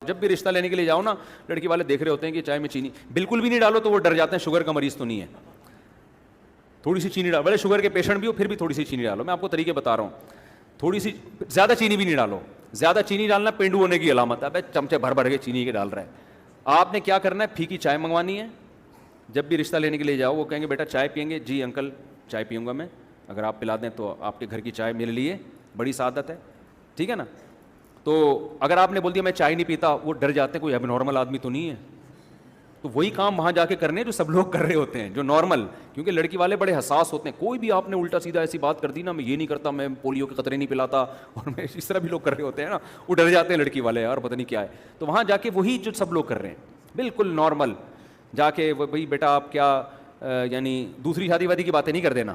جب بھی رشتہ لینے کے لیے جاؤ نا, لڑکی والے دیکھ رہے ہوتے ہیں کہ چائے میں چینی بالکل بھی نہیں ڈالو تو وہ ڈر جاتے ہیں شوگر کا مریض تو نہیں ہے, تھوڑی سی چینی ڈالو, بھلے شوگر کے پیشنٹ بھی ہو پھر بھی تھوڑی سی چینی ڈالو. میں آپ کو طریقے بتا رہا ہوں, تھوڑی سی, زیادہ چینی بھی نہیں ڈالو. زیادہ چینی ڈالنا پینڈو ہونے کی علامت ہے, چمچے بھر بھر کے چینی کے ڈال رہا ہے. آپ نے کیا کرنا ہے, پھیکی چائے منگوانی ہے. جب بھی رشتہ لینے کے لیے جاؤ وہ کہیں گے بیٹا چائے پئیں گے, جی انکل چائے پیوں گا میں, اگر آپ پلا دیں تو آپ کے گھر کی چائے میرے لیے بڑی سعادت ہے, ٹھیک ہے نا. تو اگر آپ نے بول دیا میں چائے نہیں پیتا, وہ ڈر جاتے کوئی اب نارمل آدمی تو نہیں ہے. تو وہی کام وہاں جا کے کرنے جو سب لوگ کر رہے ہوتے ہیں, جو نارمل, کیونکہ لڑکی والے بڑے حساس ہوتے ہیں. کوئی بھی آپ نے الٹا سیدھا ایسی بات کر دی نا, میں یہ نہیں کرتا, میں پولیو کے قطرے نہیں پلاتا, اور میں اس طرح بھی لوگ کر رہے ہوتے ہیں نا, وہ ڈر جاتے ہیں لڑکی والے, یار پتہ نہیں کیا ہے. تو وہاں جا کے وہی جو سب لوگ کر رہے ہیں بالکل نارمل جا کے, بھائی بیٹا آپ کیا یعنی دوسری شادی وادی کی باتیں نہیں کر دینا,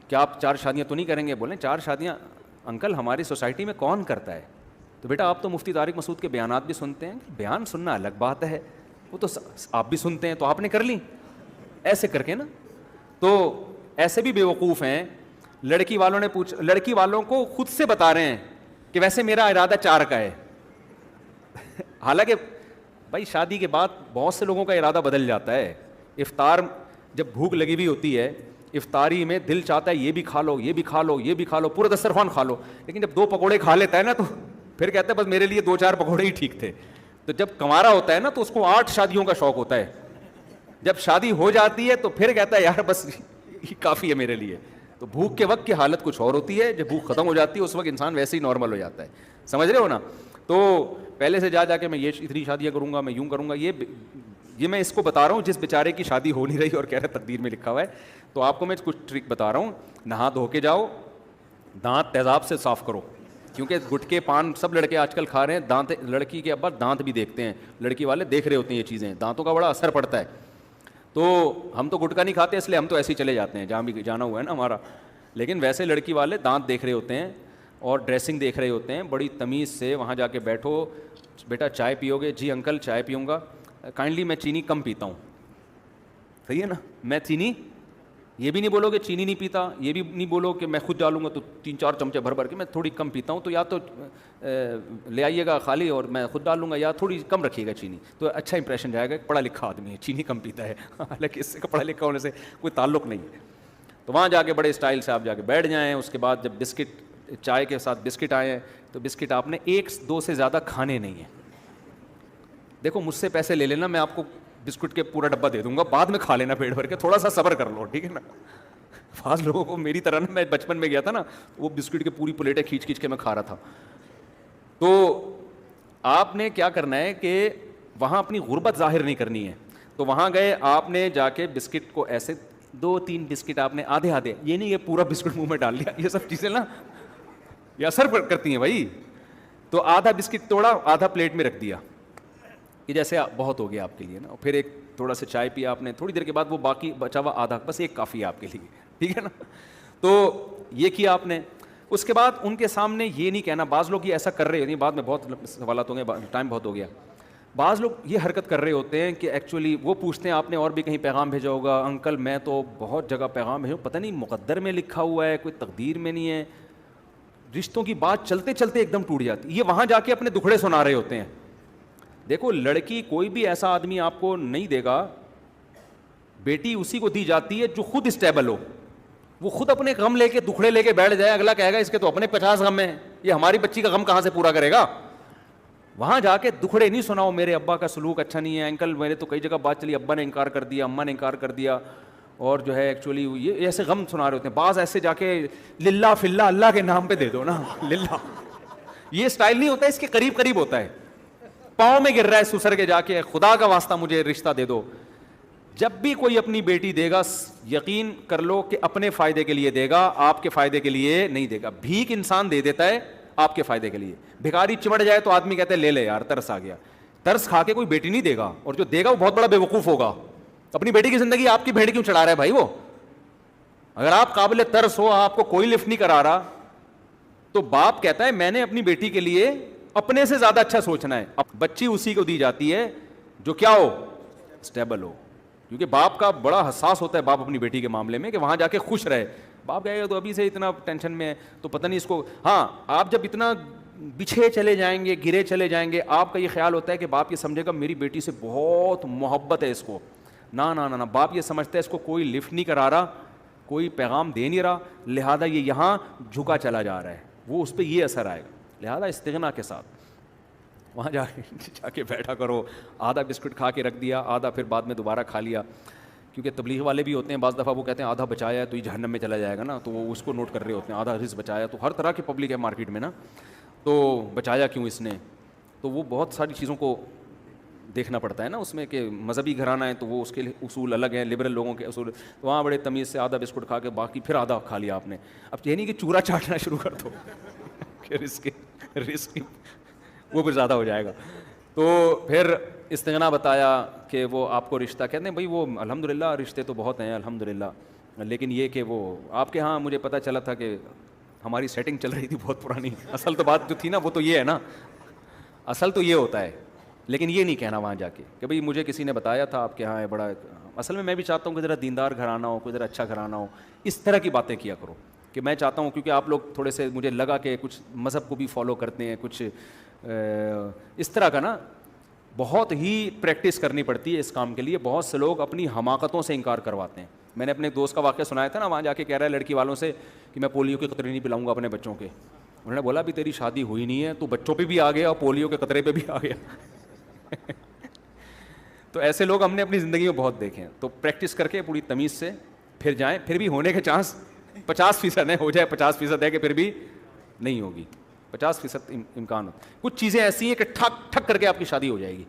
کیا آپ 4 شادیاں تو نہیں کریں گے؟ بولیں 4 شادیاں انکل ہماری سوسائٹی میں کون کرتا ہے؟ تو بیٹا آپ تو مفتی طارق مسعود کے بیانات بھی سنتے ہیں, بیان سننا الگ بات ہے, وہ تو آپ بھی سنتے ہیں تو آپ نے کر لی ایسے کر کے نا. تو ایسے بھی بیوقوف ہیں, لڑکی والوں نے لڑکی والوں کو خود سے بتا رہے ہیں کہ ویسے میرا ارادہ 4 کا ہے. حالانکہ بھائی شادی کے بعد بہت سے لوگوں کا ارادہ بدل جاتا ہے. افطار جب بھوک لگی ہوئی ہوتی ہے, افطاری میں دل چاہتا ہے یہ بھی کھا لو, یہ بھی کھا لو, یہ بھی کھا لو, پورا دسترخوان کھا لو, لیکن جب 2 پکوڑے کھا لیتا ہے نا تو پھر کہتا ہے بس میرے لیے 2-4 پکوڑے ہی ٹھیک تھے. تو جب کنوارا ہوتا ہے نا تو اس کو 8 شادیوں کا شوق ہوتا ہے. جب شادی ہو جاتی ہے تو پھر کہتا ہے یار بس یہ کافی ہے میرے لیے. تو بھوک کے وقت کی حالت کچھ اور ہوتی ہے, جب بھوک ختم ہو جاتی ہے اس وقت انسان ویسے ہی نارمل ہو جاتا ہے. سمجھ رہے ہو نا؟ تو پہلے سے جا کے میں یہ اتنی شادیاں کروں گا, میں یوں کروں گا, یہ میں اس کو بتا رہا ہوں جس بیچارے کی شادی ہو نہیں رہی اور کہہ رہا تقدیر میں لکھا ہوا ہے. تو آپ کو میں کچھ ٹرک بتا رہا ہوں. نہا دھو کے جاؤ, دانت تیزاب سے صاف کرو, کیونکہ گٹکے پان سب لڑکے آج کل کھا رہے ہیں. دانت, لڑکی کے ابا دانت بھی دیکھتے ہیں, لڑکی والے دیکھ رہے ہوتے ہیں یہ چیزیں, دانتوں کا بڑا اثر پڑتا ہے. تو ہم تو گٹکا نہیں کھاتے اس لیے ہم تو ایسے ہی چلے جاتے ہیں جہاں بھی جانا ہوا ہے نا ہمارا, لیکن ویسے لڑکی والے دانت دیکھ رہے ہوتے ہیں اور ڈریسنگ دیکھ رہے ہوتے ہیں. بڑی تمیز سے وہاں جا کے بیٹھو, بیٹا چائے پیو گے؟ جی انکل چائے پیوں گا, کائنڈلی میں چینی کم پیتا ہوں. صحیح ہے نا, میں چینی, یہ بھی نہیں بولو کہ چینی نہیں پیتا, یہ بھی نہیں بولو کہ میں خود ڈالوں گا تو 3-4 چمچے بھر بھر کے, میں تھوڑی کم پیتا ہوں. تو یا تو لے آئیے گا خالی اور میں خود ڈال لوں گا, یا تھوڑی کم رکھیے گا چینی, تو اچھا امپریشن جائے گا. پڑھا لکھا آدمی ہے, چینی کم پیتا ہے, حالانکہ اس سے پڑھا لکھا ہونے سے کوئی تعلق نہیں ہے. تو وہاں جا کے بڑے اسٹائل سے آپ جا کے بیٹھ جائیں. اس کے بعد جب بسکٹ, چائے کے ساتھ بسکٹ آئے ہیں تو بسکٹ آپ نے 1-2 سے زیادہ کھانے نہیں ہیں. دیکھو مجھ سے پیسے لے لینا, میں آپ کو بسکٹ کے پورا ڈبہ دے دوں گا, بعد میں کھا لینا پیٹ بھر کے, تھوڑا سا صبر کر لو, ٹھیک ہے نا. بعض لوگوں کو میری طرح نا, میں بچپن میں گیا تھا نا, وہ بسکٹ کی پوری پلیٹیں کھینچ کے میں کھا رہا تھا. تو آپ نے کیا کرنا ہے کہ وہاں اپنی غربت ظاہر نہیں کرنی ہے. تو وہاں گئے, آپ نے جا کے بسکٹ کو ایسے 2-3 بسکٹ آپ نے آدھے, یہ نہیں یہ پورا بسکٹ منہ میں ڈال لیا, یہ سب چیزیں نا یہ اثر کرتی ہیں بھائی. تو آدھا بسکٹ توڑا, آدھا پلیٹ میں رکھ دیا کہ جیسے بہت ہو گیا آپ کے لیے نا. پھر ایک تھوڑا سا چائے پیا آپ نے, تھوڑی دیر کے بعد وہ باقی بچا ہوا آدھا, بس ایک کافی ہے آپ کے لیے, ٹھیک ہے نا. تو یہ کیا آپ نے. اس کے بعد ان کے سامنے یہ نہیں کہنا, بعض لوگ یہ ایسا کر رہے ہیں, بعد میں بہت سوالات ہوں گے, ٹائم بہت ہو گیا. بعض لوگ یہ حرکت کر رہے ہوتے ہیں کہ ایکچولی وہ پوچھتے ہیں آپ نے اور بھی کہیں پیغام بھیجا ہوگا, انکل میں تو بہت جگہ پیغام بھیجوں, پتہ نہیں مقدر میں لکھا ہوا ہے, کوئی تقدیر میں نہیں ہے. رشتوں کی بات چلتے چلتے ایک دم ٹوٹ جاتی. یہ وہاں جا کے اپنے دکھڑے سنا رہے ہوتے ہیں. دیکھو لڑکی کوئی بھی ایسا آدمی آپ کو نہیں دے گا, بیٹی اسی کو دی جاتی ہے جو خود اسٹیبل ہو. وہ خود اپنے غم لے کے دکھڑے لے کے بیٹھ جائے, اگلا کہے گا اس کے تو اپنے 50 غم ہیں, یہ ہماری بچی کا غم کہاں سے پورا کرے گا. وہاں جا کے دکھڑے نہیں سناؤ, میرے ابا کا سلوک اچھا نہیں ہے, انکل میرے تو کئی جگہ بات چلی, ابا نے انکار کر دیا, اماں نے انکار کر دیا, اور جو ہے ایکچولی یہ ایسے غم سنا رہے ہوتے ہیں. بعض ایسے جا کے للہ فلہ اللہ کے نام پہ دے دو نا, للہ, یہ اسٹائل نہیں ہوتا, اس کے قریب قریب ہوتا ہے. پاؤں میں گر رہا ہے سسر کے جا کے, خدا کا واسطہ مجھے رشتہ دے دو. جب بھی کوئی اپنی بیٹی دے گا یقین کر لو کہ اپنے فائدے کے لیے دے گا, آپ کے فائدے کے لیے نہیں دے گا. بھیک انسان دے دیتا ہے آپ کے فائدے کے لیے. بھکاری چمٹ جائے تو آدمی کہتے ہیں لے لے یار, ترس آ گیا. ترس کھا کے کوئی بیٹی نہیں دے گا, اور جو دے گا وہ بہت بڑا بیوقوف ہوگا. اپنی بیٹی کی زندگی آپ کی بھیڑ کیوں چڑھا رہا ہے بھائی وہ؟ اگر آپ قابل ترس ہو, آپ کو کوئی لفٹ نہیں کرا رہا, تو باپ کہتا ہے میں نے اپنی بیٹی کے لیے اپنے سے زیادہ اچھا سوچنا ہے. بچی اسی کو دی جاتی ہے جو کیا ہو, اسٹیبل ہو. کیونکہ باپ کا بڑا حساس ہوتا ہے باپ اپنی بیٹی کے معاملے میں, کہ وہاں جا کے خوش رہے. باپ کہے گا تو ابھی سے اتنا ٹینشن میں ہے تو پتہ نہیں اس کو. ہاں آپ جب اتنا بچھے چلے جائیں گے, گرے چلے جائیں گے. آپ کا یہ خیال ہوتا ہے کہ باپ یہ سمجھے گا میری بیٹی سے بہت محبت ہے اس کو. نہ نہ نہ, باپ یہ سمجھتا ہے اس کو کوئی لفٹ نہیں کرا رہا, کوئی پیغام دے نہیں رہا, لہذا یہ یہاں جھکا چلا جا رہا ہے, وہ اس پہ یہ اثر آئے گا. لہذا استغنا کے ساتھ وہاں جا کے بیٹھا کرو. آدھا بسکٹ کھا کے رکھ دیا, آدھا پھر بعد میں دوبارہ کھا لیا, کیونکہ تبلیغ والے بھی ہوتے ہیں بعض دفعہ وہ کہتے ہیں آدھا بچایا ہے تو یہ جہنم میں چلا جائے گا نا, تو وہ اس کو نوٹ کر رہے ہوتے ہیں, آدھا رزق بچایا. تو ہر طرح کی پبلک ہے مارکیٹ میں نا, تو بچایا کیوں اس نے, تو وہ بہت ساری چیزوں کو دیکھنا پڑتا ہے نا اس میں, کہ مذہبی گھرانہ ہے تو وہ اس کے اصول الگ ہیں, لبرل لوگوں کے اصول. تو وہاں بڑے تمیز سے آدھا بسکٹ کھا کے باقی پھر آدھا کھا لیا آپ نے. اب یہ نہیں کہ چورا چاٹنا شروع کر دو کہ رسک وہ پھر زیادہ ہو جائے گا. تو پھر استغنا بتایا کہ وہ آپ کو رشتہ کہتے ہیں بھائی وہ الحمدللہ رشتے تو بہت ہیں الحمدللہ, لیکن یہ کہ وہ آپ کے ہاں مجھے پتہ چلا تھا کہ ہماری سیٹنگ چل رہی تھی بہت پرانی. اصل تو بات جو تھی نا وہ تو یہ ہے نا, اصل تو یہ ہوتا ہے. لیکن یہ نہیں کہنا وہاں جا کے کہ بھئی مجھے کسی نے بتایا تھا آپ کے ہاں ہے بڑا. اصل میں بھی چاہتا ہوں کہ ذرا دیندار گھرانہ ہو, کوئی ذرا اچھا گھرانہ ہو. اس طرح کی باتیں کیا کرو کہ میں چاہتا ہوں, کیونکہ آپ لوگ تھوڑے سے مجھے لگا کہ کچھ مذہب کو بھی فالو کرتے ہیں, کچھ اس طرح کا نا بہت ہی پریکٹس کرنی پڑتی ہے اس کام کے لیے. بہت سے لوگ اپنی حماقتوں سے انکار کرواتے ہیں. میں نے اپنے ایک دوست کا واقعہ سنایا تھا نا, وہاں جا کے کہہ رہا ہے لڑکی والوں سے کہ میں پولیو کے قطرے نہیں پلاؤں گا اپنے بچوں کے. انہوں نے بولا بھی تیری شادی ہوئی نہیں ہے, تو بچوں پہ بھی آ گیا اور پولیو کے قطرے پہ بھی آ گیا. تو ایسے لوگ ہم نے اپنی زندگی میں بہت دیکھے ہیں. تو پریکٹس کر کے پوری تمیز سے پھر جائیں, پھر بھی ہونے کے چانس 50% ہے, ہو جائے 50% ہے کہ پھر بھی نہیں ہوگی, 50% امکان ہوتا. کچھ چیزیں ایسی ہیں کہ ٹھک ٹھک کر کے آپ کی شادی ہو جائے گی.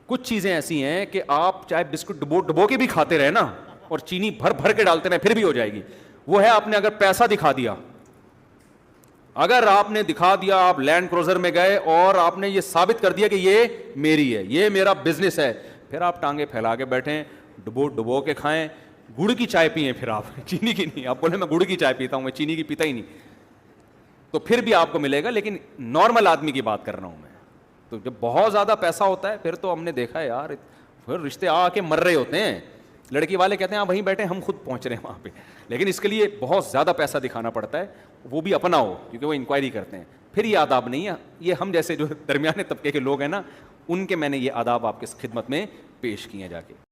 کچھ چیزیں ایسی ہیں کہ آپ چاہے بسکٹ ڈبو کے بھی کھاتے رہے نا اور چینی بھر بھر کے ڈالتے رہے پھر بھی ہو جائے گی. وہ ہے آپ نے اگر پیسہ دکھا دیا, اگر آپ نے دکھا دیا آپ لینڈ کروزر میں گئے اور آپ نے یہ ثابت کر دیا کہ یہ میری ہے, یہ میرا بزنس ہے, پھر آپ ٹانگیں پھیلا کے بیٹھیں, ڈبو کے کھائیں, گڑ کی چائے پئیں پھر آپ, چینی کی نہیں. آپ بولے میں گڑ کی چائے پیتا ہوں, میں چینی کی پیتا ہی نہیں, تو پھر بھی آپ کو ملے گا. لیکن نارمل آدمی کی بات کر رہا ہوں میں. تو جب بہت زیادہ پیسہ ہوتا ہے پھر تو ہم نے دیکھا ہے یار, پھر رشتے آ کے مر رہے ہوتے ہیں. لڑکی والے کہتے ہیں آپ وہیں بیٹھے, ہم خود پہنچ رہے ہیں وہاں پہ, لیکن اس کے لیے بہت زیادہ پیسہ دکھانا پڑتا ہے, وہ بھی اپنا ہو کیونکہ وہ انکوائری کرتے ہیں. پھر یہ آداب نہیں ہے, یہ ہم جیسے جو درمیانے طبقے کے لوگ ہیں نا, ان کے میں نے یہ آداب آپ کے خدمت میں پیش کیے جا کے.